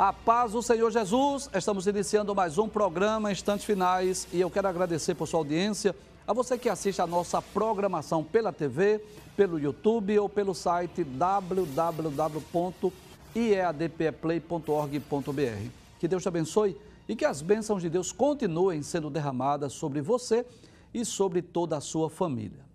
A paz do Senhor Jesus, estamos iniciando mais um programa Instantes Finais e eu quero agradecer por sua audiência, a você que assiste a nossa programação pela TV, pelo YouTube ou pelo site www.iadpeplay.org.br. Que Deus te abençoe e que as bênçãos de Deus continuem sendo derramadas sobre você e sobre toda a sua família.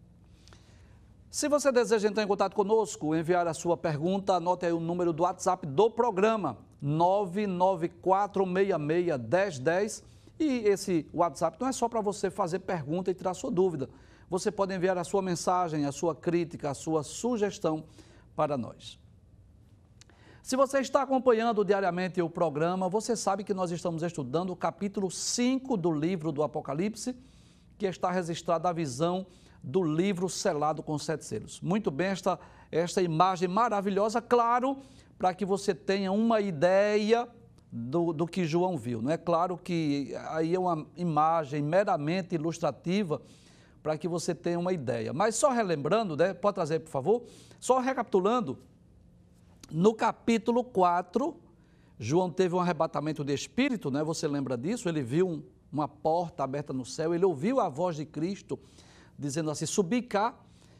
Se você deseja entrar em contato conosco, enviar a sua pergunta, anote aí o número do WhatsApp do programa, 994661010. E esse WhatsApp não é só para você fazer pergunta e tirar sua dúvida. Você pode enviar a sua mensagem, a sua crítica, a sua sugestão para nós. Se você está acompanhando diariamente o programa, você sabe que nós estamos estudando o capítulo 5 do livro do Apocalipse, que está registrada a visão do livro selado com 7 selos. Muito bem, esta imagem maravilhosa, claro, para que você tenha uma ideia do que João viu. Não é claro que aí é uma imagem meramente ilustrativa para que você tenha uma ideia. Mas só relembrando, né? Pode trazer, por favor? Só recapitulando, no capítulo 4, João teve um arrebatamento de espírito, né? Você lembra disso? Ele viu uma porta aberta no céu, ele ouviu a voz de Cristo dizendo assim, subi cá,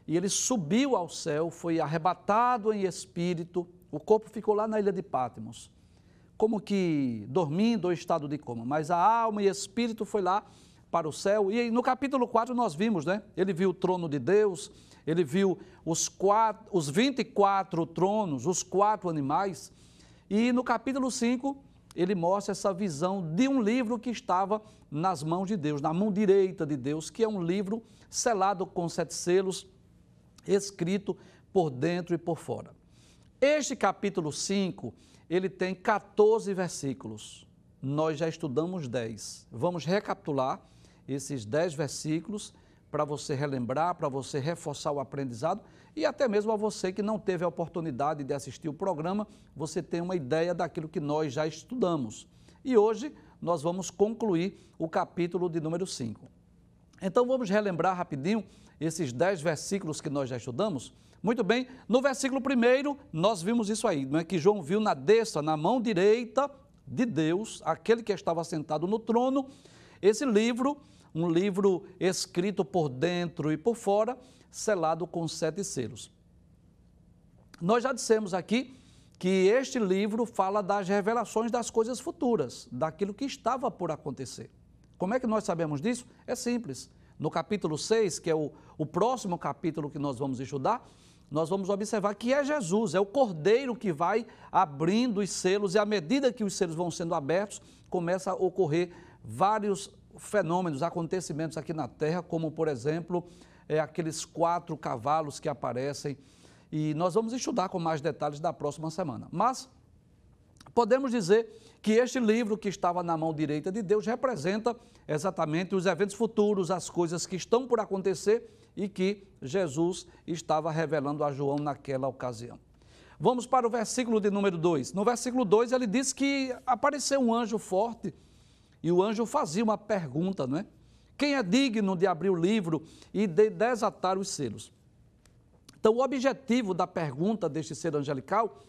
e ele subiu ao céu, foi arrebatado em espírito, o corpo ficou lá na ilha de Patmos, como que dormindo ou em estado de coma, mas a alma e espírito foi lá para o céu, e no capítulo 4 nós vimos, né? Ele viu o trono de Deus, ele viu os 24 tronos, os 4 animais, e no capítulo 5 ele mostra essa visão de um livro que estava nas mãos de Deus, na mão direita de Deus, que é um livro selado com 7 selos, escrito por dentro e por fora. Este capítulo 5, ele tem 14 versículos. Nós já estudamos 10. Vamos recapitular esses 10 versículos para você relembrar, para você reforçar o aprendizado e até mesmo a você que não teve a oportunidade de assistir o programa, você tem uma ideia daquilo que nós já estudamos. E hoje nós vamos concluir o capítulo de número 5. Então vamos relembrar rapidinho esses 10 versículos que nós já estudamos. Muito bem, no versículo 1 nós vimos isso aí, não é? Que João viu na destra, na mão direita de Deus, aquele que estava sentado no trono, esse livro, um livro escrito por dentro e por fora, selado com 7 selos. Nós já dissemos aqui que este livro fala das revelações das coisas futuras, daquilo que estava por acontecer. Como é que nós sabemos disso? É simples. No capítulo 6, que é o próximo capítulo que nós vamos estudar, nós vamos observar que é Jesus, é o Cordeiro que vai abrindo os selos e à medida que os selos vão sendo abertos, começa a ocorrer vários fenômenos, acontecimentos aqui na Terra, como por exemplo, aqueles 4 cavalos que aparecem e nós vamos estudar com mais detalhes da próxima semana. Mas podemos dizer que este livro que estava na mão direita de Deus representa exatamente os eventos futuros, as coisas que estão por acontecer e que Jesus estava revelando a João naquela ocasião. Vamos para o versículo de número 2. No versículo 2 ele diz que apareceu um anjo forte e o anjo fazia uma pergunta, não é? Quem é digno de abrir o livro e de desatar os selos? Então o objetivo da pergunta deste ser angelical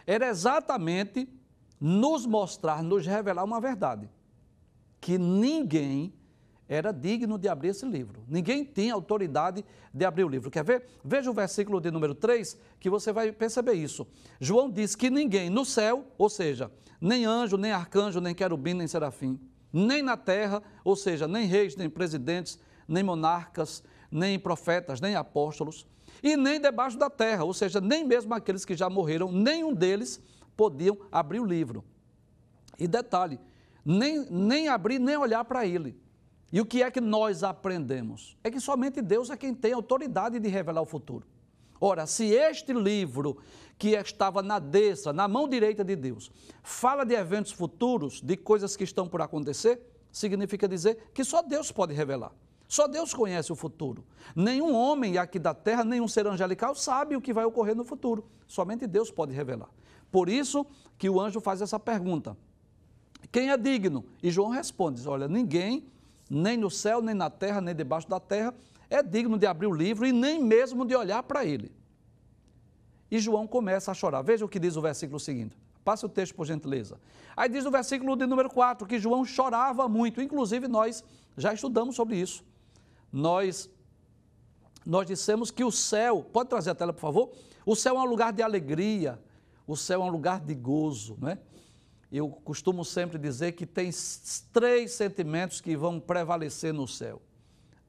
era exatamente nos mostrar, nos revelar uma verdade, que ninguém era digno de abrir esse livro, ninguém tinha autoridade de abrir o livro. Quer ver? Veja o versículo de número 3, que você vai perceber isso. João diz que ninguém no céu, ou seja, nem anjo, nem arcanjo, nem querubim, nem serafim, nem na terra, ou seja, nem reis, nem presidentes, nem monarcas, nem profetas, nem apóstolos, e nem debaixo da terra, ou seja, nem mesmo aqueles que já morreram, nenhum deles podiam abrir o livro. E detalhe, nem abrir, nem olhar para ele. E o que é que nós aprendemos? É que somente Deus é quem tem autoridade de revelar o futuro. Ora, se este livro que estava na destra, na mão direita de Deus, fala de eventos futuros, de coisas que estão por acontecer, significa dizer que só Deus pode revelar. Só Deus conhece o futuro. Nenhum homem aqui da terra, nenhum ser angelical sabe o que vai ocorrer no futuro. Somente Deus pode revelar. Por isso que o anjo faz essa pergunta. Quem é digno? E João responde, diz, olha, ninguém, nem no céu, nem na terra, nem debaixo da terra, é digno de abrir o livro e nem mesmo de olhar para ele. E João começa a chorar. Veja o que diz o versículo seguinte. A Passe o texto, por gentileza. Aí diz no versículo de número 4 que João chorava muito. Inclusive, nós já estudamos sobre isso. Nós dissemos que o céu, pode trazer a tela, por favor? O céu é um lugar de alegria, o céu é um lugar de gozo, não é? Eu costumo sempre dizer que tem 3 sentimentos que vão prevalecer no céu.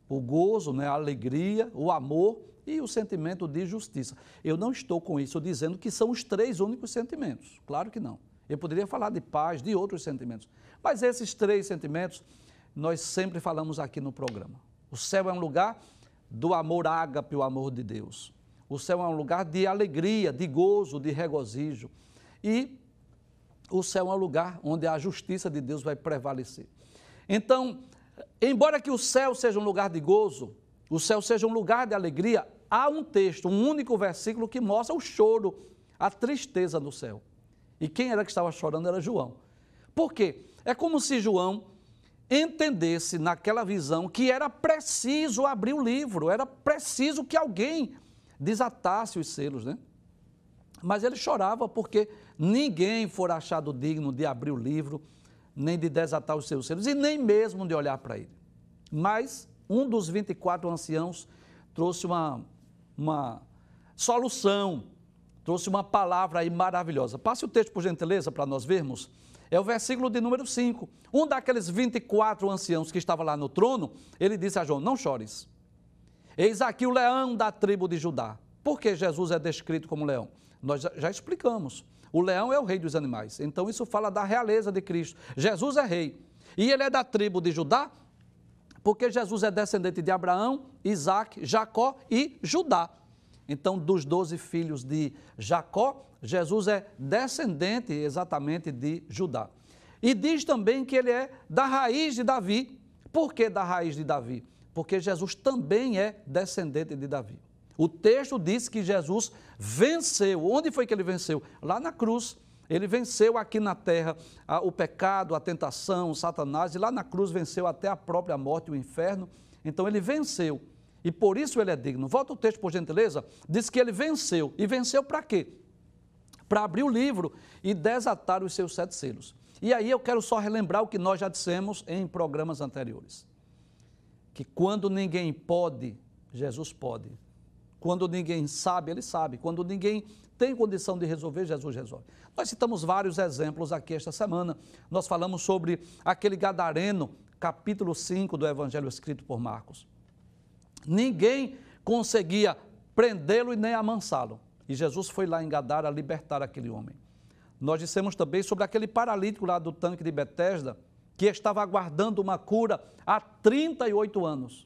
O gozo, né, a alegria, o amor e o sentimento de justiça. Eu não estou com isso dizendo que são os 3 únicos sentimentos, claro que não. Eu poderia falar de paz, de outros sentimentos, mas esses 3 sentimentos nós sempre falamos aqui no programa. O céu é um lugar do amor ágape, o amor de Deus. O céu é um lugar de alegria, de gozo, de regozijo. E o céu é um lugar onde a justiça de Deus vai prevalecer. Então, embora que o céu seja um lugar de gozo, o céu seja um lugar de alegria, há um texto, um único versículo que mostra o choro, a tristeza no céu. E quem era que estava chorando era João. Por quê? É como se João entendesse naquela visão que era preciso abrir o livro, era preciso que alguém desatasse os selos, né? Mas ele chorava porque ninguém fora achado digno de abrir o livro, nem de desatar os seus selos, e nem mesmo de olhar para ele. Mas um dos 24 anciãos trouxe uma solução, trouxe uma palavra aí maravilhosa. Passe o texto, por gentileza, para nós vermos. É o versículo de número 5. Um daqueles 24 anciãos que estava lá no trono, ele disse a João, não chores. Eis aqui o leão da tribo de Judá. Por que Jesus é descrito como leão? Nós já explicamos. O leão é o rei dos animais. Então isso fala da realeza de Cristo. Jesus é rei. E ele é da tribo de Judá, porque Jesus é descendente de Abraão, Isaac, Jacó e Judá. Então, dos 12 filhos de Jacó, Jesus é descendente exatamente de Judá. E diz também que ele é da raiz de Davi. Por que da raiz de Davi? Porque Jesus também é descendente de Davi. O texto diz que Jesus venceu. Onde foi que ele venceu? Lá na cruz. Ele venceu aqui na terra o pecado, a tentação, Satanás, e lá na cruz venceu até a própria morte, o inferno. Então ele venceu. E por isso ele é digno. Volta o texto, por gentileza. Diz que ele venceu. E venceu para quê? Para abrir o livro e desatar os seus 7 selos. E aí eu quero só relembrar o que nós já dissemos em programas anteriores. Que quando ninguém pode, Jesus pode. Quando ninguém sabe, ele sabe. Quando ninguém tem condição de resolver, Jesus resolve. Nós citamos vários exemplos aqui esta semana. Nós falamos sobre aquele gadareno, capítulo 5 do Evangelho escrito por Marcos. Ninguém conseguia prendê-lo e nem amansá-lo. E Jesus foi lá em Gadara libertar aquele homem. Nós dissemos também sobre aquele paralítico lá do tanque de Betesda, que estava aguardando uma cura há 38 anos.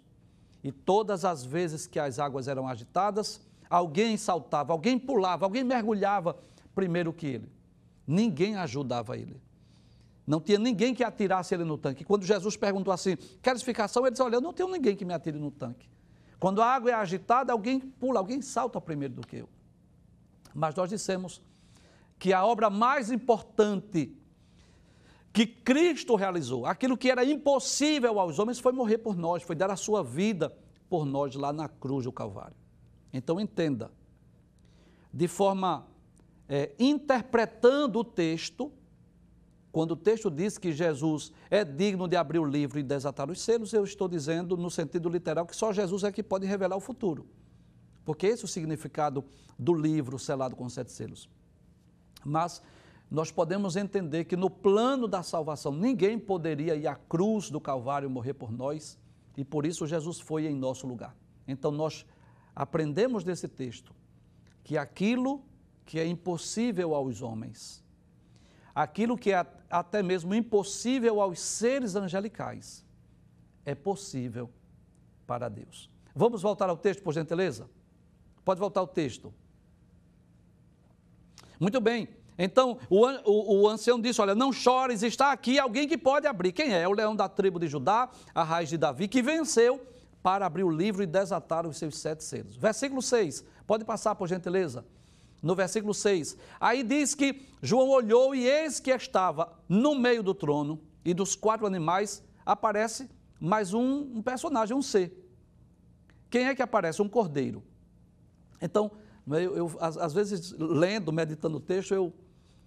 E todas as vezes que as águas eram agitadas, alguém saltava, alguém pulava, alguém mergulhava primeiro que ele. Ninguém ajudava ele. Não tinha ninguém que atirasse ele no tanque. Quando Jesus perguntou assim, queres ficar salvo? Ele disse, olha, eu não tenho ninguém que me atire no tanque. Quando a água é agitada, alguém pula, alguém salta primeiro do que eu. Mas nós dissemos que a obra mais importante que Cristo realizou, aquilo que era impossível aos homens, foi morrer por nós, foi dar a sua vida por nós lá na cruz do Calvário. Então entenda, de forma interpretando o texto, quando o texto diz que Jesus é digno de abrir o livro e desatar os selos, eu estou dizendo no sentido literal que só Jesus é que pode revelar o futuro. Porque esse é o significado do livro selado com 7 selos. Mas nós podemos entender que no plano da salvação ninguém poderia ir à cruz do Calvário morrer por nós e por isso Jesus foi em nosso lugar. Então nós aprendemos desse texto que aquilo que é impossível aos homens, aquilo que é até mesmo impossível aos seres angelicais, é possível para Deus. Vamos voltar ao texto, por gentileza? Pode voltar ao texto. Muito bem. Então, o ancião disse, olha, não chores, está aqui alguém que pode abrir. Quem é? É o leão da tribo de Judá, a raiz de Davi, que venceu para abrir o livro e desatar os seus 7 selos. Versículo 6, pode passar, por gentileza. No versículo 6, aí diz que João olhou e eis que estava no meio do trono e dos 4 animais aparece mais um personagem, um ser. Quem é que aparece? Um cordeiro. Então, eu às vezes, lendo, meditando o texto,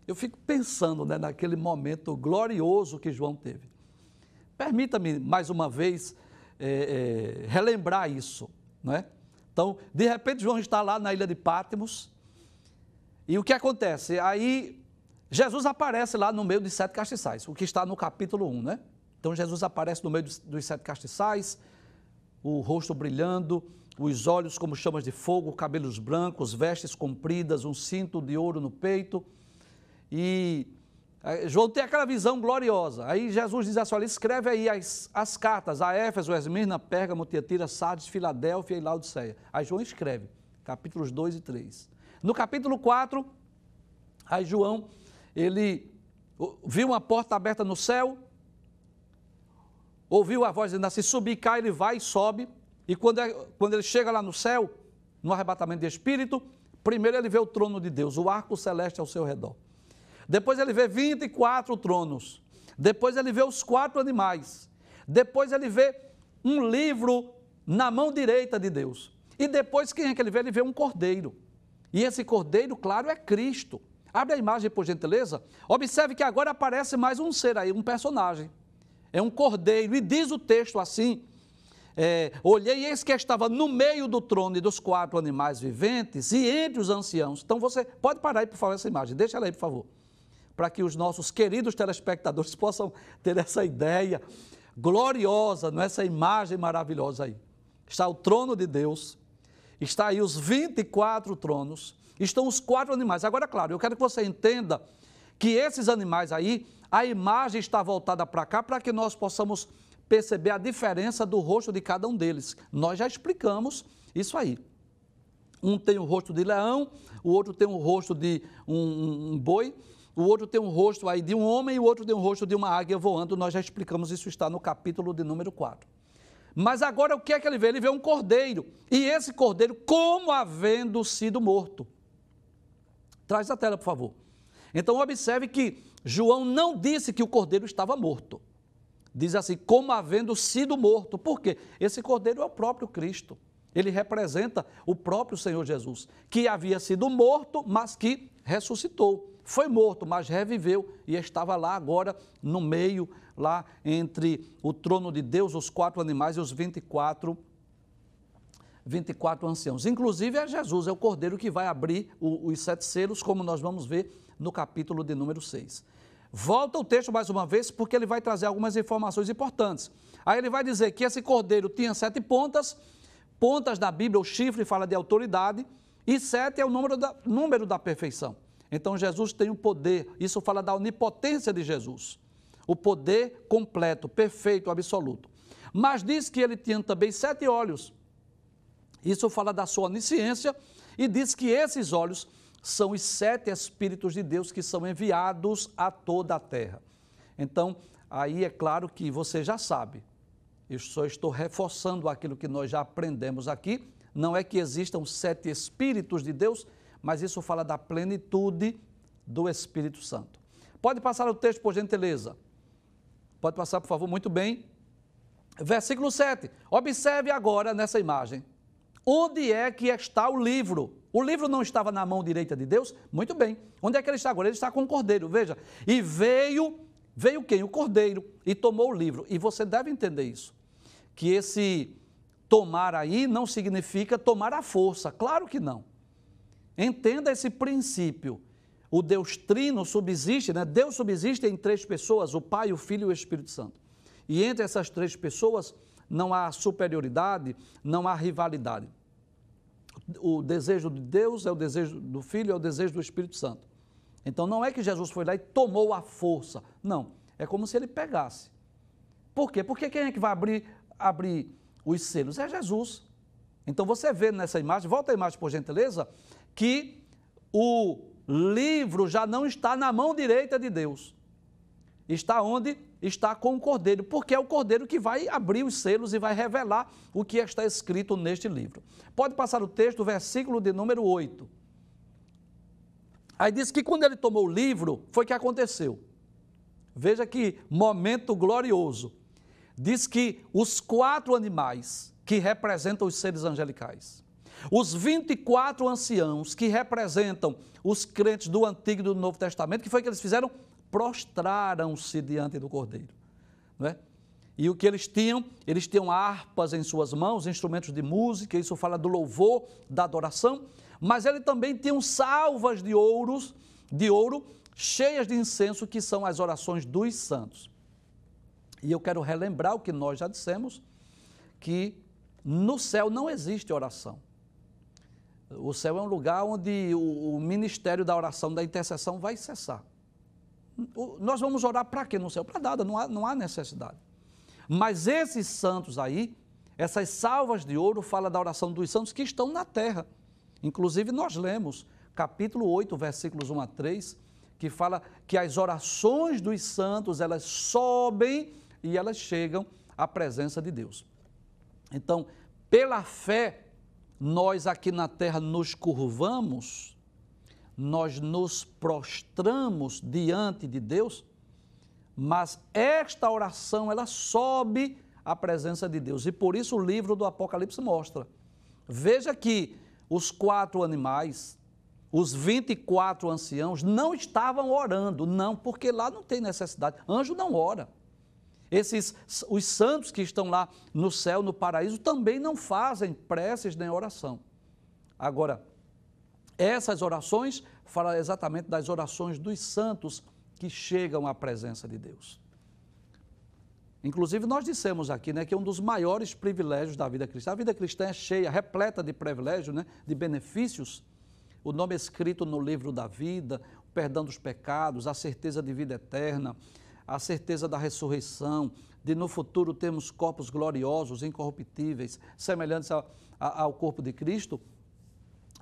Eu fico pensando, né, naquele momento glorioso que João teve. Permita-me, mais uma vez, relembrar isso, não é? Então, de repente, João está lá na ilha de Patmos, e o que acontece? Aí, Jesus aparece lá no meio de 7 castiçais, o que está no capítulo 1, né? Então, Jesus aparece no meio dos 7 castiçais, o rosto brilhando, os olhos como chamas de fogo, cabelos brancos, vestes compridas, um cinto de ouro no peito. E João tem aquela visão gloriosa. Aí Jesus diz assim, olha, escreve aí as cartas a Éfeso, Esmirna, Pérgamo, Tiatira, Sardes, Filadélfia e Laodiceia. Aí João escreve, capítulos 2 e 3. No capítulo 4, aí João, ele viu uma porta aberta no céu, ouviu a voz dizendo assim, subir, cá, ele vai e sobe. E quando ele chega lá no céu, no arrebatamento de espírito, primeiro ele vê o trono de Deus, o arco celeste ao seu redor. Depois ele vê 24 tronos. Depois ele vê os 4 animais. Depois ele vê um livro na mão direita de Deus. E depois quem é que ele vê? Ele vê um cordeiro. E esse cordeiro, claro, é Cristo. Abre a imagem, por gentileza. Observe que agora aparece mais um ser aí, um personagem. É um cordeiro. E diz o texto assim, olhei e eis que estava no meio do trono e dos 4 animais viventes e entre os anciãos. Então você pode parar aí, por favor, essa imagem. Deixa ela aí, por favor. Para que os nossos queridos telespectadores possam ter essa ideia gloriosa, essa imagem maravilhosa aí. Está o trono de Deus, está aí os 24 tronos, estão os 4 animais. Agora, claro, eu quero que você entenda que esses animais aí, a imagem está voltada para cá, para que nós possamos perceber a diferença do rosto de cada um deles. Nós já explicamos isso aí. Um tem o rosto de leão, o outro tem o rosto de um boi, o outro tem um rosto aí de um homem e o outro tem um rosto de uma águia voando. Nós já explicamos, isso está no capítulo de número 4. Mas agora o que é que ele vê? Ele vê um cordeiro. E esse cordeiro, como havendo sido morto. Traz a tela, por favor. Então observe que João não disse que o cordeiro estava morto. Diz assim, como havendo sido morto. Por quê? Esse cordeiro é o próprio Cristo. Ele representa o próprio Senhor Jesus, que havia sido morto, mas que ressuscitou. Foi morto, mas reviveu e estava lá agora no meio, lá entre o trono de Deus, os 4 animais e os 24 anciãos. Inclusive é Jesus, é o cordeiro que vai abrir os 7 selos, como nós vamos ver no capítulo de número 6. Volta o texto mais uma vez, porque ele vai trazer algumas informações importantes. Aí ele vai dizer que esse cordeiro tinha 7 pontas, pontas da Bíblia, o chifre fala de autoridade, e 7 é o número da perfeição. Então Jesus tem o poder, isso fala da onipotência de Jesus, o poder completo, perfeito, absoluto. Mas diz que ele tinha também 7 olhos, isso fala da sua onisciência, e diz que esses olhos são os 7 Espíritos de Deus que são enviados a toda a terra. Então, aí é claro que você já sabe, eu só estou reforçando aquilo que nós já aprendemos aqui, não é que existam 7 Espíritos de Deus, mas isso fala da plenitude do Espírito Santo. Pode passar o texto, por gentileza. Pode passar, por favor, muito bem. Versículo 7. Observe agora nessa imagem. Onde é que está o livro? O livro não estava na mão direita de Deus? Muito bem. Onde é que ele está agora? Ele está com o cordeiro, veja. E veio quem? O cordeiro, e tomou o livro. E você deve entender isso. Que esse tomar aí não significa tomar à força. Claro que não. Entenda esse princípio. O Deus Trino subsiste, né? Deus subsiste em 3 pessoas, o Pai, o Filho e o Espírito Santo. E entre essas 3 pessoas não há superioridade, não há rivalidade. O desejo de Deus é o desejo do Filho, é o desejo do Espírito Santo. Então não é que Jesus foi lá e tomou a força. Não, é como se ele pegasse. Por quê? Porque quem é que vai abrir os selos? É Jesus. Então você vê nessa imagem, volta a imagem por gentileza, que o livro já não está na mão direita de Deus. Está onde? Está com o cordeiro, porque é o cordeiro que vai abrir os selos e vai revelar o que está escrito neste livro. Pode passar o texto, o versículo de número 8. Aí diz que quando ele tomou o livro, foi que aconteceu. Veja que momento glorioso. Diz que os 4 animais que representam os seres angelicais Os 24 anciãos que representam os crentes do Antigo e do Novo Testamento, que foi que eles fizeram? Prostraram-se diante do Cordeiro, não é? E o que eles tinham? Eles tinham harpas em suas mãos, instrumentos de música, isso fala do louvor, da adoração, mas ele também tinham salvas de ouro cheias de incenso, que são as orações dos santos. E eu quero relembrar o que nós já dissemos, que no céu não existe oração. O céu é um lugar onde o ministério da oração, da intercessão vai cessar. Nós vamos orar para quê no céu? Para nada, não há necessidade. Mas esses santos aí, essas salvas de ouro, fala da oração dos santos que estão na terra. Inclusive nós lemos capítulo 8, versículos 1 a 3, que fala que as orações dos santos, elas sobem e elas chegam à presença de Deus. Então, pela fé, nós aqui na terra nos curvamos, nós nos prostramos diante de Deus, mas esta oração, ela sobe à presença de Deus. E por isso o livro do Apocalipse mostra. Veja que os 4 animais, os 24 anciãos, não estavam orando, não, porque lá não tem necessidade. Anjo não ora. Os santos que estão lá no céu, no paraíso, também não fazem preces nem oração. Agora, essas orações falam exatamente das orações dos santos que chegam à presença de Deus. Inclusive, nós dissemos aqui, né, que um dos maiores privilégios da vida cristã, a vida cristã é cheia, repleta de privilégios, né, de benefícios, o nome escrito no livro da vida, o perdão dos pecados, a certeza de vida eterna, a certeza da ressurreição, de no futuro termos corpos gloriosos, incorruptíveis, semelhantes ao corpo de Cristo.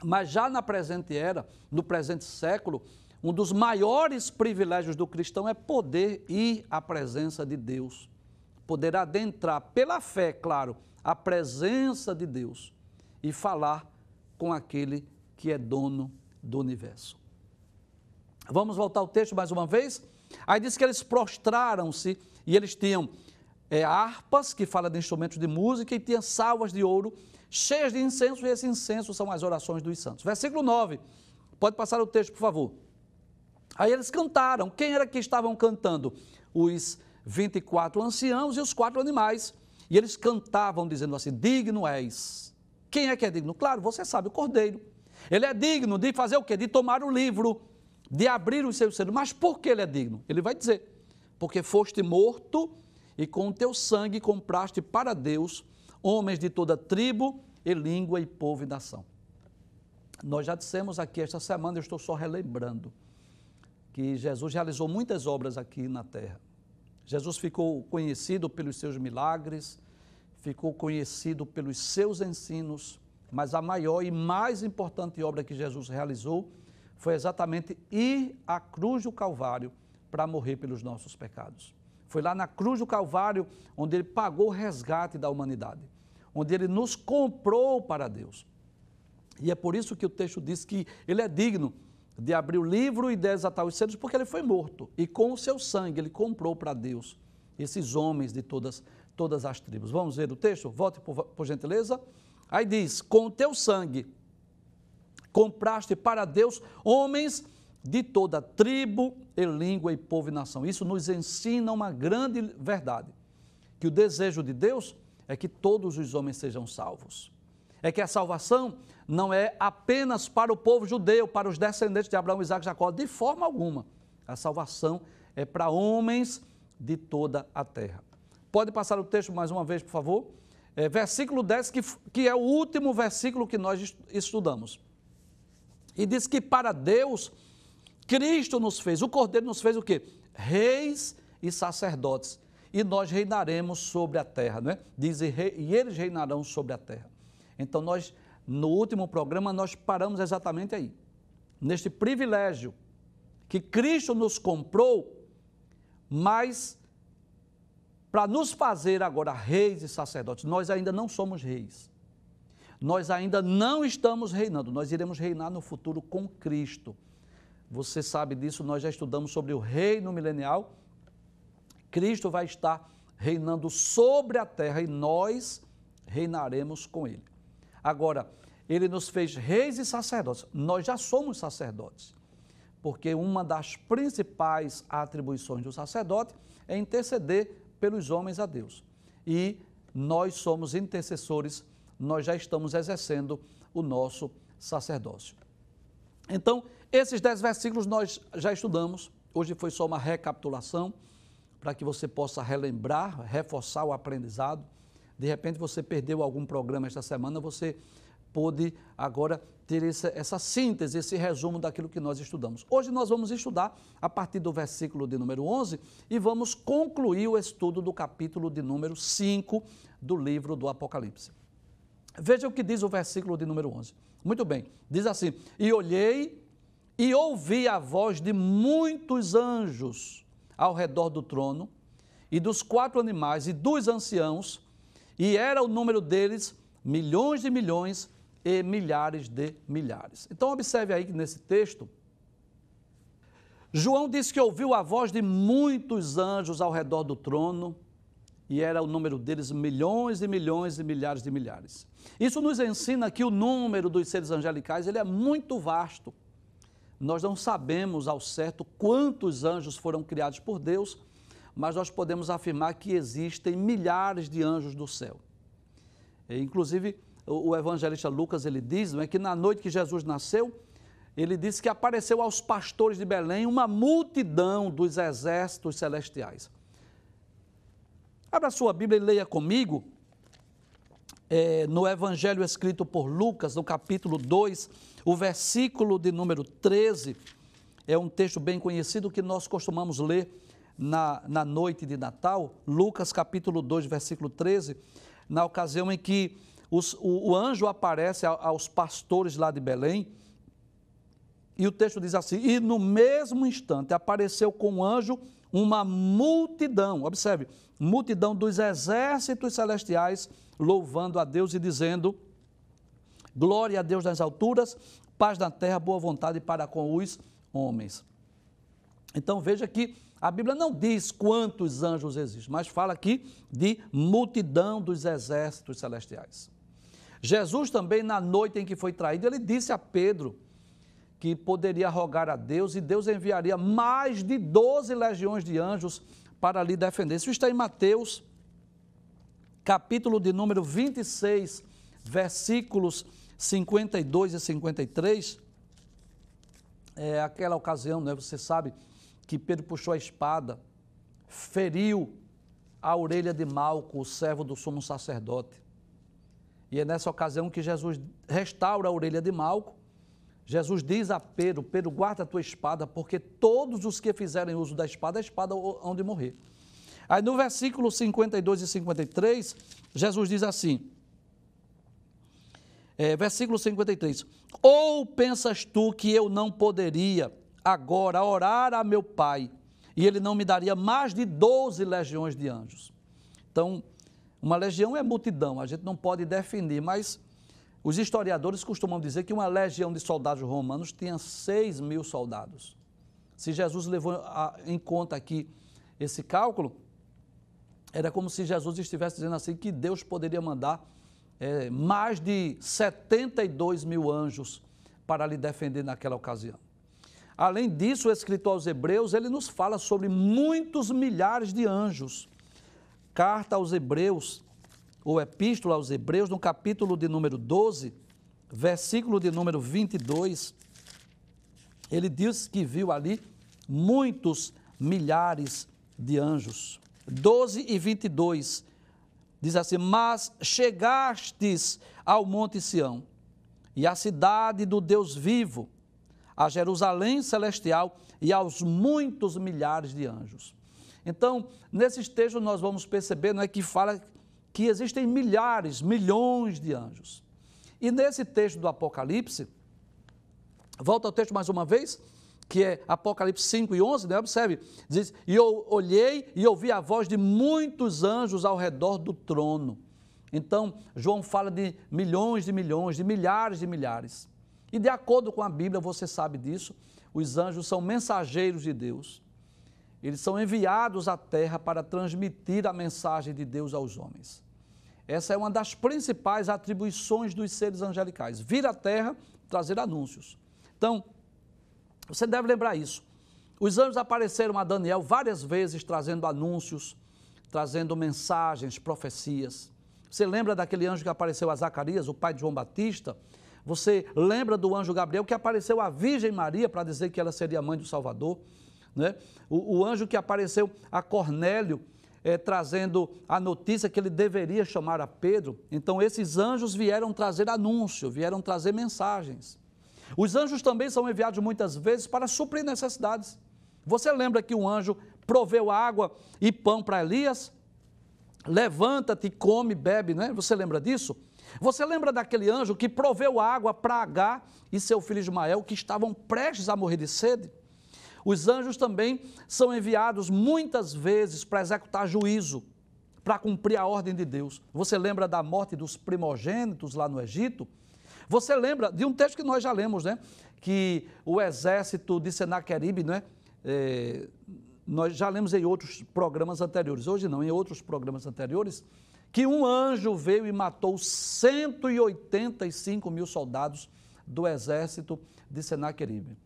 Mas já na presente era, no presente século, um dos maiores privilégios do cristão é poder ir à presença de Deus, poder adentrar pela fé, claro, a presença de Deus e falar com aquele que é dono do universo. Vamos voltar ao texto mais uma vez? Aí diz que eles prostraram-se e eles tinham harpas, que fala de instrumentos de música, e tinham salvas de ouro cheias de incenso, e esse incenso são as orações dos santos. Versículo 9, pode passar o texto, por favor. Aí eles cantaram. Quem era que estavam cantando? Os 24 anciãos e os 4 animais. E eles cantavam dizendo assim: digno és. Quem é que é digno? Claro, você sabe, o Cordeiro. Ele é digno de fazer o quê? De tomar o livro, de abrir os seus selos. Mas por que ele é digno? Ele vai dizer: porque foste morto e com o teu sangue compraste para Deus homens de toda tribo e língua e povo e nação. Nós já dissemos aqui esta semana, eu estou só relembrando, que Jesus realizou muitas obras aqui na terra. Jesus ficou conhecido pelos seus milagres, ficou conhecido pelos seus ensinos, mas a maior e mais importante obra que Jesus realizou foi exatamente ir à cruz do Calvário para morrer pelos nossos pecados. Foi lá na cruz do Calvário onde ele pagou o resgate da humanidade, onde ele nos comprou para Deus. E é por isso que o texto diz que ele é digno de abrir o livro e desatar os selos, porque ele foi morto. E com o seu sangue ele comprou para Deus esses homens de todas as tribos. Vamos ver o texto? Volte por gentileza. Aí diz: com o teu sangue compraste para Deus homens de toda tribo e língua e povo e nação. Isso nos ensina uma grande verdade, que o desejo de Deus é que todos os homens sejam salvos. É que a salvação não é apenas para o povo judeu, para os descendentes de Abraão, Isaque e Jacó, de forma alguma. A salvação é para homens de toda a terra. Pode passar o texto mais uma vez, por favor? Versículo 10, que é o último versículo que nós estudamos. E diz que para Deus, Cristo nos fez, o Cordeiro nos fez o quê? Reis e sacerdotes. E nós reinaremos sobre a terra, não é? Diz, e eles reinarão sobre a terra. Então nós, no último programa, nós paramos exatamente aí, neste privilégio que Cristo nos comprou, mas para nos fazer agora reis e sacerdotes. Nós ainda não somos reis, nós ainda não estamos reinando, nós iremos reinar no futuro com Cristo. Você sabe disso, nós já estudamos sobre o reino milenial. Cristo vai estar reinando sobre a terra e nós reinaremos com ele. Agora, ele nos fez reis e sacerdotes. Nós já somos sacerdotes, porque uma das principais atribuições do sacerdote é interceder pelos homens a Deus. E nós somos intercessores, nós já estamos exercendo o nosso sacerdócio. Então, esses 10 versículos nós já estudamos, hoje foi só uma recapitulação, para que você possa relembrar, reforçar o aprendizado. De repente você perdeu algum programa esta semana, você pôde agora ter essa síntese, esse resumo daquilo que nós estudamos. Hoje nós vamos estudar a partir do versículo de número 11 e vamos concluir o estudo do capítulo de número 5 do livro do Apocalipse. Veja o que diz o versículo de número 11. Muito bem, diz assim: e olhei e ouvi a voz de muitos anjos ao redor do trono e dos 4 animais e dos anciãos, e era o número deles milhões de milhões e milhares de milhares. Então observe aí que nesse texto, João diz que ouviu a voz de muitos anjos ao redor do trono, e era o número deles milhões e milhões e milhares de milhares. Isso nos ensina que o número dos seres angelicais ele é muito vasto. Nós não sabemos ao certo quantos anjos foram criados por Deus, mas nós podemos afirmar que existem milhares de anjos do céu. Inclusive, o evangelista Lucas ele diz, não é, que na noite que Jesus nasceu, ele disse que apareceu aos pastores de Belém uma multidão dos exércitos celestiais. Abra a sua Bíblia e leia comigo, no Evangelho escrito por Lucas, no capítulo 2, o versículo de número 13, é um texto bem conhecido que nós costumamos ler na noite de Natal, Lucas capítulo 2, versículo 13, na ocasião em que o anjo aparece aos pastores lá de Belém, e o texto diz assim: e no mesmo instante apareceu com o anjo uma multidão, observe, multidão dos exércitos celestiais, louvando a Deus e dizendo: glória a Deus nas alturas, paz na terra, boa vontade para com os homens. Então veja que a Bíblia não diz quantos anjos existem, mas fala aqui de multidão dos exércitos celestiais. Jesus também, na noite em que foi traído, ele disse a Pedro que poderia rogar a Deus e Deus enviaria mais de 12 legiões de anjos para lhe defender. Isso está em Mateus, capítulo de número 26, versículos 52 e 53. É aquela ocasião, né, você sabe, que Pedro puxou a espada, feriu a orelha de Malco, o servo do sumo sacerdote. E é nessa ocasião que Jesus restaura a orelha de Malco. Jesus diz a Pedro: Pedro, guarda a tua espada, porque todos os que fizerem uso da espada, a espada hão de morrer. Aí no versículo 52 e 53, Jesus diz assim, versículo 53, ou pensas tu que eu não poderia agora orar a meu Pai, e ele não me daria mais de 12 legiões de anjos? Então, uma legião é multidão, a gente não pode definir, mas os historiadores costumam dizer que uma legião de soldados romanos tinha 6.000 soldados. Se Jesus levou em conta aqui esse cálculo, era como se Jesus estivesse dizendo assim, que Deus poderia mandar mais de 72 mil anjos para lhe defender naquela ocasião. Além disso, o escritor aos Hebreus, ele nos fala sobre muitos milhares de anjos. Carta aos Hebreus, ou Epístola aos Hebreus, no capítulo de número 12, versículo de número 22, ele diz que viu ali muitos milhares de anjos. 12 e 22, diz assim: mas chegastes ao monte Sião, e à cidade do Deus vivo, a Jerusalém celestial e aos muitos milhares de anjos. Então, nesses textos nós vamos perceber, não é, que fala que existem milhares, milhões de anjos. E nesse texto do Apocalipse, volta ao texto mais uma vez, que é Apocalipse 5 e 11, né? Observe, diz: e eu olhei e ouvi a voz de muitos anjos ao redor do trono. Então, João fala de milhões, de milhares de milhares. E de acordo com a Bíblia, você sabe disso, os anjos são mensageiros de Deus. Eles são enviados à terra para transmitir a mensagem de Deus aos homens. Essa é uma das principais atribuições dos seres angelicais, vir à terra trazer anúncios. Então, você deve lembrar isso. Os anjos apareceram a Daniel várias vezes trazendo anúncios, trazendo mensagens, profecias. Você lembra daquele anjo que apareceu a Zacarias, o pai de João Batista? Você lembra do anjo Gabriel que apareceu à Virgem Maria para dizer que ela seria a mãe do Salvador? Né? O anjo que apareceu a Cornélio, trazendo a notícia que ele deveria chamar a Pedro. Então, esses anjos vieram trazer anúncio, vieram trazer mensagens. Os anjos também são enviados muitas vezes para suprir necessidades. Você lembra que um anjo proveu água e pão para Elias? Levanta-te, come, bebe, né? Você lembra disso? Você lembra daquele anjo que proveu água para Agar e seu filho Ismael, que estavam prestes a morrer de sede? Os anjos também são enviados muitas vezes para executar juízo, para cumprir a ordem de Deus. Você lembra da morte dos primogênitos lá no Egito? Você lembra de um texto que nós já lemos, né? Que o exército de Senaqueribe, né? Nós já lemos em outros programas anteriores, hoje não, em outros programas anteriores, que um anjo veio e matou 185 mil soldados do exército de Senaqueribe.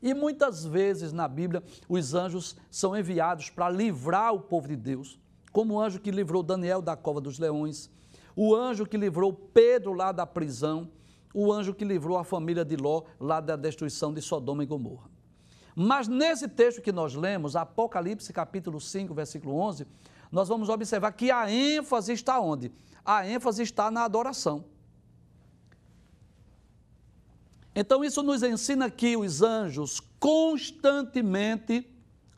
E muitas vezes na Bíblia os anjos são enviados para livrar o povo de Deus, como o anjo que livrou Daniel da cova dos leões, o anjo que livrou Pedro lá da prisão, o anjo que livrou a família de Ló lá da destruição de Sodoma e Gomorra. Mas nesse texto que nós lemos, Apocalipse capítulo 5, versículo 11, nós vamos observar que a ênfase está onde? A ênfase está na adoração. Então isso nos ensina que os anjos constantemente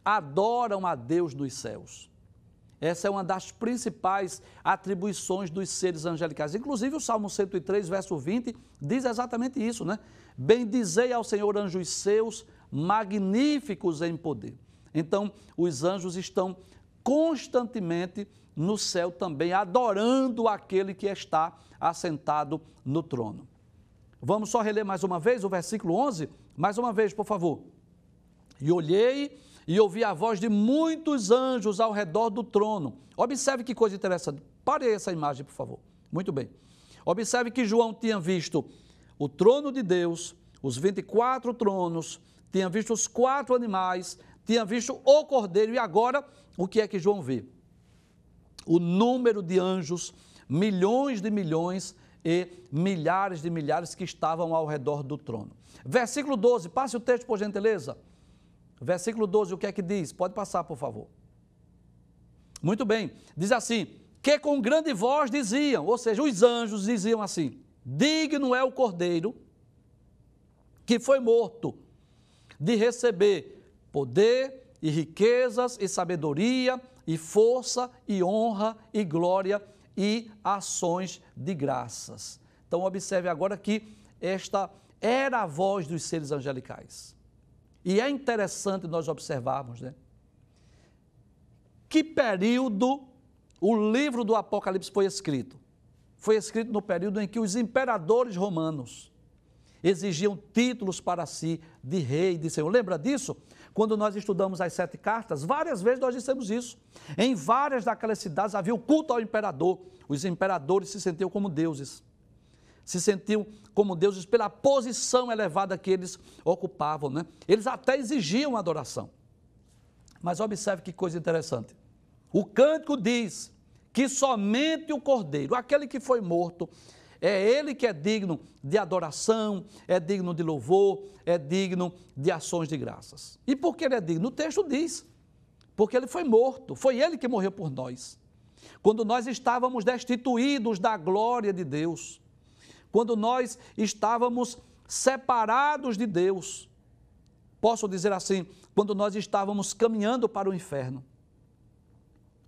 adoram a Deus nos céus. Essa é uma das principais atribuições dos seres angelicais. Inclusive o Salmo 103, verso 20, diz exatamente isso, né? Bendizei ao Senhor anjos seus, magníficos em poder. Então, os anjos estão constantemente no céu também, adorando aquele que está assentado no trono. Vamos só reler mais uma vez o versículo 11? Mais uma vez, por favor. E olhei e ouvi a voz de muitos anjos ao redor do trono. Observe que coisa interessante. Pare essa imagem, por favor. Muito bem. Observe que João tinha visto o trono de Deus, os 24 tronos, tinha visto os 4 animais, tinha visto o cordeiro. E agora, o que é que João vê? O número de anjos, milhões de milhões e milhares de milhares que estavam ao redor do trono. Versículo 12, passe o texto por gentileza. Versículo 12, o que é que diz? Pode passar, por favor. Muito bem, diz assim, que com grande voz diziam, ou seja, os anjos diziam assim, digno é o cordeiro que foi morto de receber poder e riquezas e sabedoria e força e honra e glória e ações de graças. Então observe agora que esta era a voz dos seres angelicais. E é interessante nós observarmos, né? Que período o livro do Apocalipse foi escrito? Foi escrito no período em que os imperadores romanos exigiam títulos para si de rei e de senhor. Lembra disso? Quando nós estudamos as 7 cartas, várias vezes nós dissemos isso. Em várias daquelas cidades havia o culto ao imperador. Os imperadores se sentiam como deuses. Se sentiam como deuses pela posição elevada que eles ocupavam, né? Eles até exigiam adoração. Mas observe que coisa interessante. O cântico diz que somente o cordeiro, aquele que foi morto, é ele que é digno de adoração, é digno de louvor, é digno de ações de graças. E por que ele é digno? O texto diz, porque ele foi morto, foi ele que morreu por nós. Quando nós estávamos destituídos da glória de Deus, quando nós estávamos separados de Deus, posso dizer assim, quando nós estávamos caminhando para o inferno,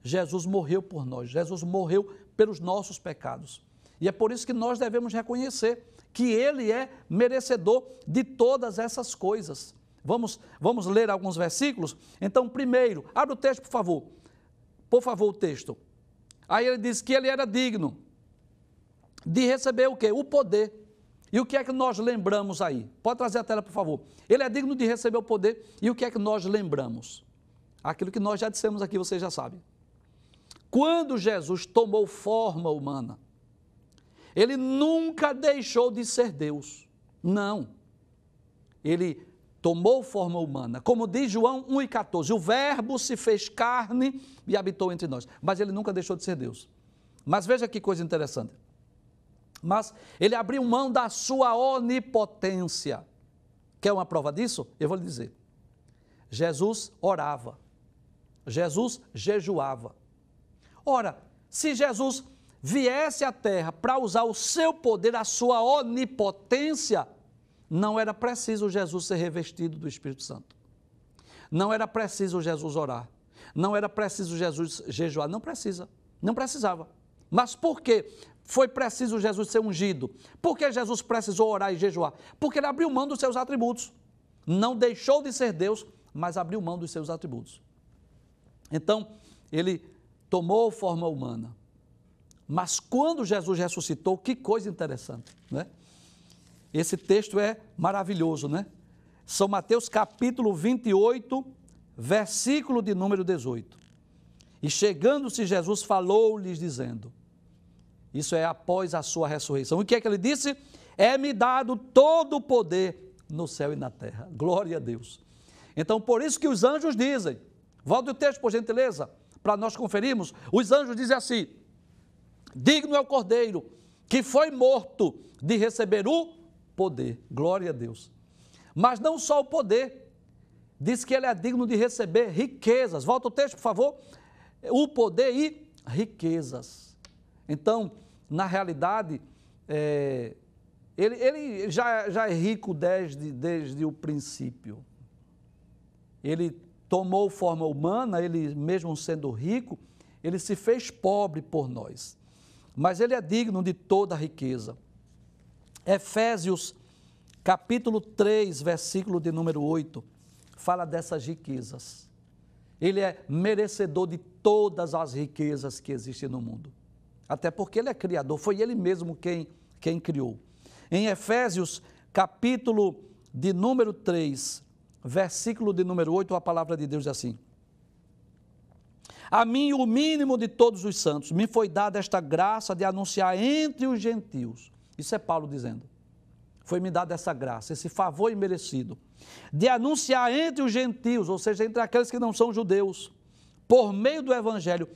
Jesus morreu por nós, Jesus morreu pelos nossos pecados. E é por isso que nós devemos reconhecer que Ele é merecedor de todas essas coisas. Vamos ler alguns versículos? Então, primeiro, abre o texto, por favor. Por favor, o texto. Aí ele diz que Ele era digno de receber o quê? O poder. E o que é que nós lembramos aí? Pode trazer a tela, por favor. Ele é digno de receber o poder. E o que é que nós lembramos? Aquilo que nós já dissemos aqui, você já sabe. quando Jesus tomou forma humana, ele nunca deixou de ser Deus. Não. Ele tomou forma humana. Como diz João 1,14, o Verbo se fez carne e habitou entre nós. Mas ele nunca deixou de ser Deus. Mas veja que coisa interessante. Mas ele abriu mão da sua onipotência. Quer uma prova disso? Eu vou lhe dizer. Jesus orava. Jesus jejuava. Ora, se Jesus viesse à terra para usar o seu poder, a sua onipotência, não era preciso Jesus ser revestido do Espírito Santo. Não era preciso Jesus orar. Não era preciso Jesus jejuar. Não precisa. Não precisava. Mas por quê? Foi preciso Jesus ser ungido. Por que Jesus precisou orar e jejuar? Porque ele abriu mão dos seus atributos. Não deixou de ser Deus, mas abriu mão dos seus atributos. Então, ele tomou forma humana. Mas quando Jesus ressuscitou, que coisa interessante, né? Esse texto é maravilhoso, né? São Mateus capítulo 28, versículo de número 18. E chegando-se Jesus falou-lhes dizendo, isso é após a sua ressurreição. O que é que ele disse? É-me dado todo o poder no céu e na terra. Glória a Deus. Então, por isso que os anjos dizem, volte o texto, por gentileza, para nós conferirmos. Os anjos dizem assim, digno é o Cordeiro, que foi morto de receber o poder. Glória a Deus. Mas não só o poder, diz que ele é digno de receber riquezas. Volta o texto, por favor. O poder e riquezas. Então, na realidade, ele já é rico desde o princípio. Ele tomou forma humana, ele mesmo sendo rico, ele se fez pobre por nós. Mas ele é digno de toda a riqueza. Efésios capítulo 3, versículo de número 8, fala dessas riquezas. Ele é merecedor de todas as riquezas que existem no mundo. Até porque ele é criador, foi ele mesmo quem criou. Em Efésios capítulo de número 3, versículo de número 8, a palavra de Deus diz assim, a mim, o mínimo de todos os santos, me foi dada esta graça de anunciar entre os gentios. Isso é Paulo dizendo. Foi-me dada essa graça, esse favor imerecido, de anunciar entre os gentios, ou seja, entre aqueles que não são judeus, por meio do Evangelho,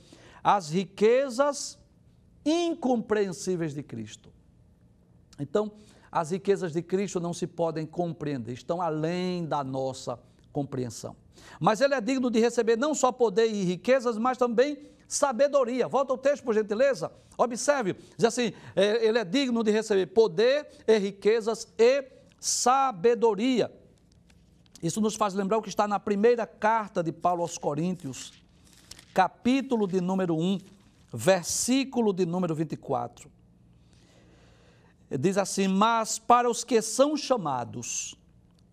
as riquezas incompreensíveis de Cristo. Então, as riquezas de Cristo não se podem compreender, estão além da nossa compreensão. Mas ele é digno de receber não só poder e riquezas, mas também sabedoria. Volta ao texto, por gentileza. Observe, diz assim, ele é digno de receber poder e riquezas e sabedoria. Isso nos faz lembrar o que está na primeira carta de Paulo aos Coríntios, capítulo de número 1, versículo de número 24. Diz assim, mas para os que são chamados,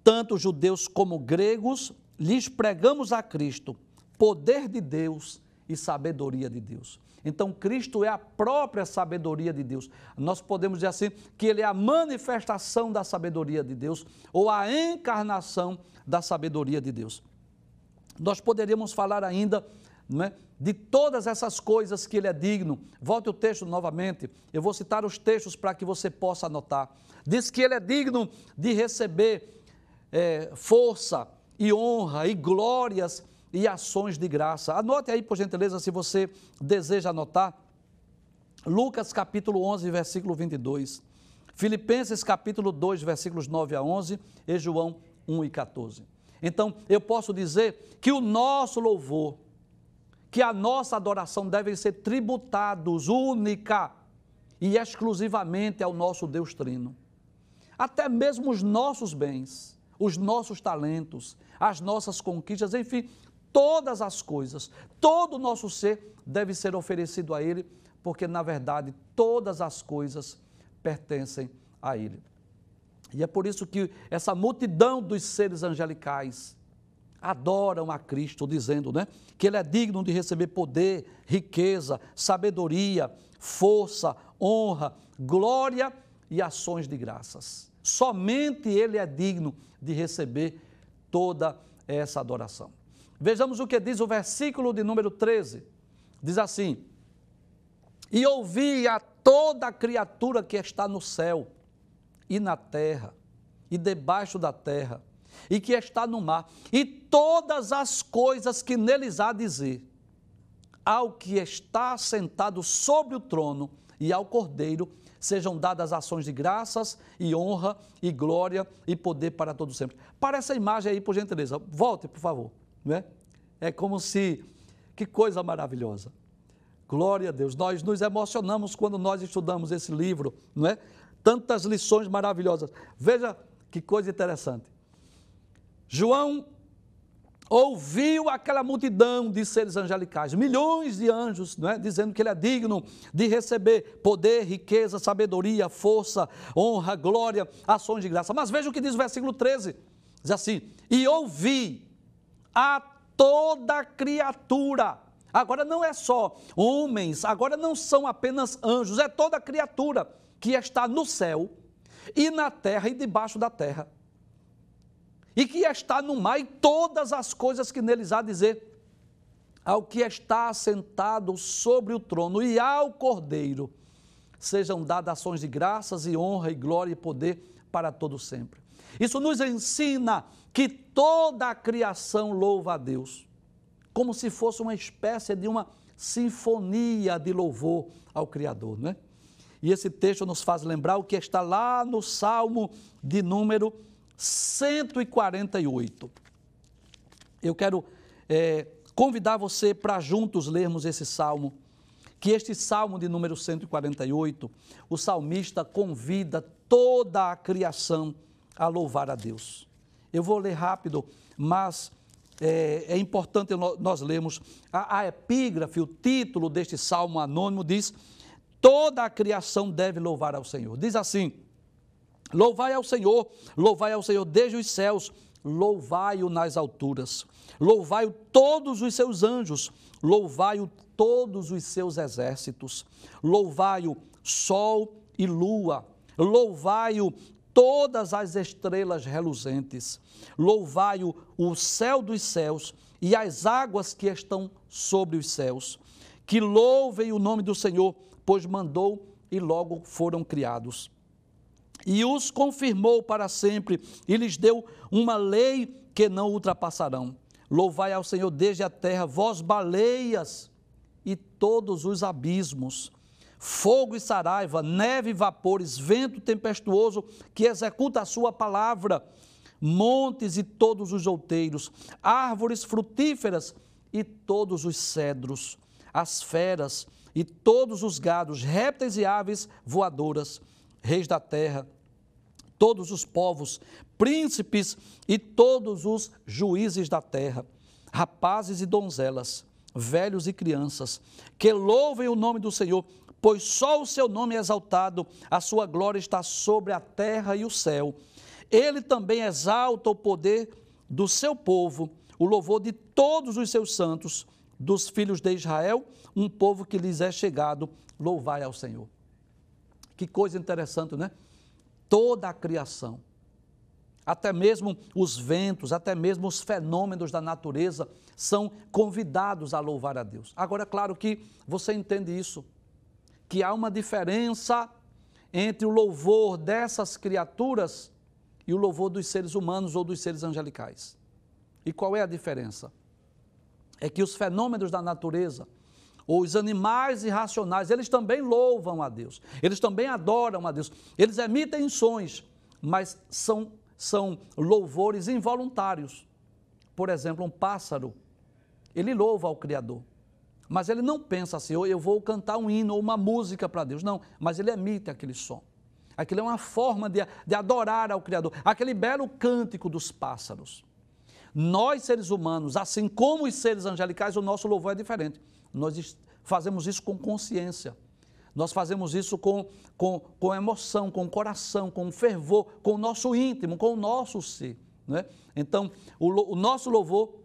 tanto judeus como gregos, lhes pregamos a Cristo, poder de Deus e sabedoria de Deus. Então, Cristo é a própria sabedoria de Deus. Nós podemos dizer assim, que ele é a manifestação da sabedoria de Deus, ou a encarnação da sabedoria de Deus. Nós poderíamos falar ainda, não é, de todas essas coisas que ele é digno. Volte o texto novamente, eu vou citar os textos para que você possa anotar. Diz que ele é digno de receber força e honra e glórias e ações de graça. Anote aí, por gentileza, se você deseja anotar. Lucas capítulo 11, versículo 22. Filipenses capítulo 2, versículos 9 a 11 e João 1 e 14. Então, eu posso dizer que o nosso louvor, que a nossa adoração devem ser tributados única e exclusivamente ao nosso Deus Trino. Até mesmo os nossos bens, os nossos talentos, as nossas conquistas, enfim, todas as coisas, todo o nosso ser deve ser oferecido a Ele, porque, na verdade, todas as coisas pertencem a Ele. E é por isso que essa multidão dos seres angelicais adoram a Cristo, dizendo, né, que Ele é digno de receber poder, riqueza, sabedoria, força, honra, glória e ações de graças. Somente Ele é digno de receber toda essa adoração. Vejamos o que diz o versículo de número 13. Diz assim, E ouvi a toda criatura que está no céu e na terra e debaixo da terra e que está no mar, e todas as coisas que neles há a dizer, ao que está sentado sobre o trono e ao Cordeiro, sejam dadas ações de graças e honra e glória e poder para todos sempre. Para essa imagem aí, por gentileza, volte, por favor. Não é? É como se, que coisa maravilhosa. Glória a Deus, nós nos emocionamos quando nós estudamos esse livro, não é? Tantas lições maravilhosas. Veja que coisa interessante. João ouviu aquela multidão de seres angelicais, milhões de anjos, não é? Dizendo que ele é digno de receber poder, riqueza, sabedoria, força, honra, glória, ações de graça. Mas veja o que diz o versículo 13, diz assim, e ouvi a toda criatura. Agora não é só homens, agora não são apenas anjos, é toda criatura que está no céu e na terra e debaixo da terra. E que está no mar e todas as coisas que neles há a dizer, ao que está assentado sobre o trono e ao Cordeiro, sejam dadas ações de graças e honra e glória e poder para todo sempre. Isso nos ensina que toda a criação louva a Deus, como se fosse uma espécie de uma sinfonia de louvor ao Criador, né? E esse texto nos faz lembrar o que está lá no Salmo de número 148. Eu quero convidar você para juntos lermos esse salmo, que este salmo de número 148, o salmista convida toda a criação a louvar a Deus. Eu vou ler rápido, mas é importante nós lermos a epígrafe, o título deste salmo anônimo diz, toda a criação deve louvar ao Senhor. Diz assim, louvai ao Senhor desde os céus, louvai-o nas alturas, louvai-o todos os seus anjos, louvai-o todos os seus exércitos, louvai-o sol e lua, louvai-o todas as estrelas reluzentes, louvai-o o céu dos céus e as águas que estão sobre os céus, que louvem o nome do Senhor, pois mandou e logo foram criados. E os confirmou para sempre, e lhes deu uma lei que não ultrapassarão. Louvai ao Senhor desde a terra, vós baleias e todos os abismos, fogo e saraiva, neve e vapores, vento tempestuoso que executa a sua palavra, montes e todos os outeiros, árvores frutíferas e todos os cedros, as feras e todos os gados, répteis e aves voadoras, reis da terra, todos os povos, príncipes e todos os juízes da terra, rapazes e donzelas, velhos e crianças, que louvem o nome do Senhor, pois só o seu nome é exaltado, a sua glória está sobre a terra e o céu. Ele também exalta o poder do seu povo, o louvor de todos os seus santos, dos filhos de Israel, um povo que lhes é chegado, louvai ao Senhor. Que coisa interessante, né? Toda a criação, até mesmo os ventos, até mesmo os fenômenos da natureza são convidados a louvar a Deus. Agora, é claro que você entende isso, que há uma diferença entre o louvor dessas criaturas e o louvor dos seres humanos ou dos seres angelicais. E qual é a diferença? É que os fenômenos da natureza, ou os animais irracionais, eles também louvam a Deus, eles também adoram a Deus, eles emitem sons, mas são louvores involuntários. Por exemplo, um pássaro, ele louva ao Criador, mas ele não pensa assim, eu vou cantar um hino ou uma música para Deus, não, mas ele emite aquele som. Aquilo é uma forma de adorar ao Criador, aquele belo cântico dos pássaros. Nós, seres humanos, assim como os seres angelicais, o nosso louvor é diferente. Nós fazemos isso com consciência, nós fazemos isso com emoção, com coração, com fervor, com o nosso íntimo, com o nosso ser, né? Então, o nosso louvor,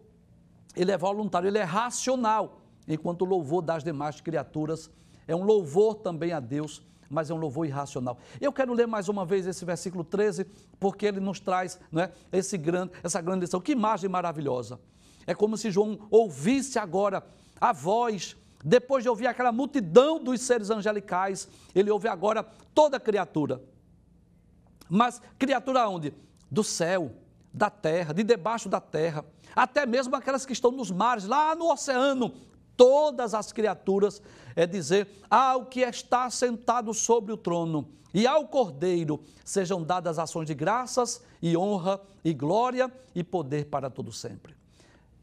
ele é voluntário, ele é racional, enquanto o louvor das demais criaturas é um louvor também a Deus, mas é um louvor irracional. Eu quero ler mais uma vez esse versículo 13, porque ele nos traz, né, essa grande lição. Que imagem maravilhosa! É como se João ouvisse agora a voz Depois de ouvir aquela multidão dos seres angelicais, ele ouve agora toda criatura. Mas criatura onde? Do céu, da terra, de debaixo da terra, até mesmo aquelas que estão nos mares, lá no oceano. Todas as criaturas, é dizer, ao que está sentado sobre o trono e ao Cordeiro sejam dadas ações de graças e honra e glória e poder para todo sempre.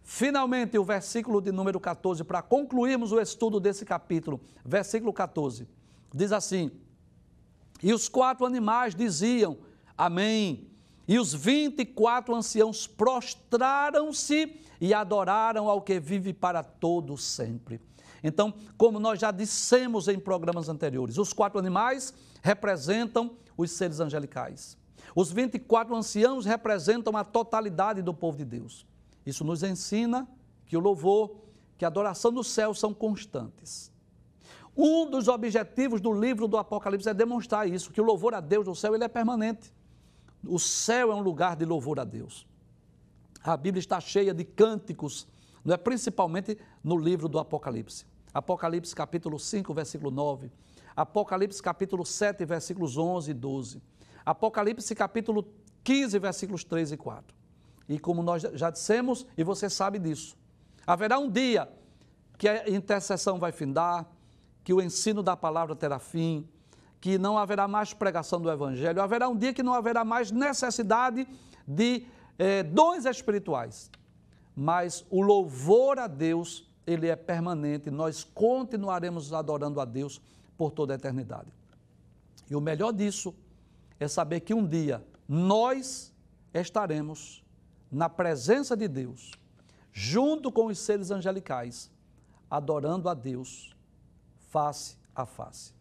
Finalmente, o versículo de número 14, para concluirmos o estudo desse capítulo, versículo 14, diz assim: e os 4 animais diziam, amém, e os 24 anciãos prostraram-se e adoraram ao que vive para todo sempre. Então, como nós já dissemos em programas anteriores, os 4 animais representam os seres angelicais. Os 24 anciãos representam a totalidade do povo de Deus. Isso nos ensina que o louvor, que a adoração no céu são constantes. Um dos objetivos do livro do Apocalipse é demonstrar isso, que o louvor a Deus no céu ele é permanente. O céu é um lugar de louvor a Deus. A Bíblia está cheia de cânticos, não é? Principalmente no livro do Apocalipse. Apocalipse capítulo 5, versículo 9. Apocalipse capítulo 7, versículos 11 e 12. Apocalipse capítulo 15, versículos 3 e 4. E como nós já dissemos, e você sabe disso, haverá um dia que a intercessão vai findar, que o ensino da palavra terá fim, que não haverá mais pregação do Evangelho, haverá um dia que não haverá mais necessidade de dons espirituais. Mas o louvor a Deus, ele é permanente, nós continuaremos adorando a Deus por toda a eternidade. E o melhor disso é saber que um dia nós estaremos na presença de Deus, junto com os seres angelicais, adorando a Deus face a face.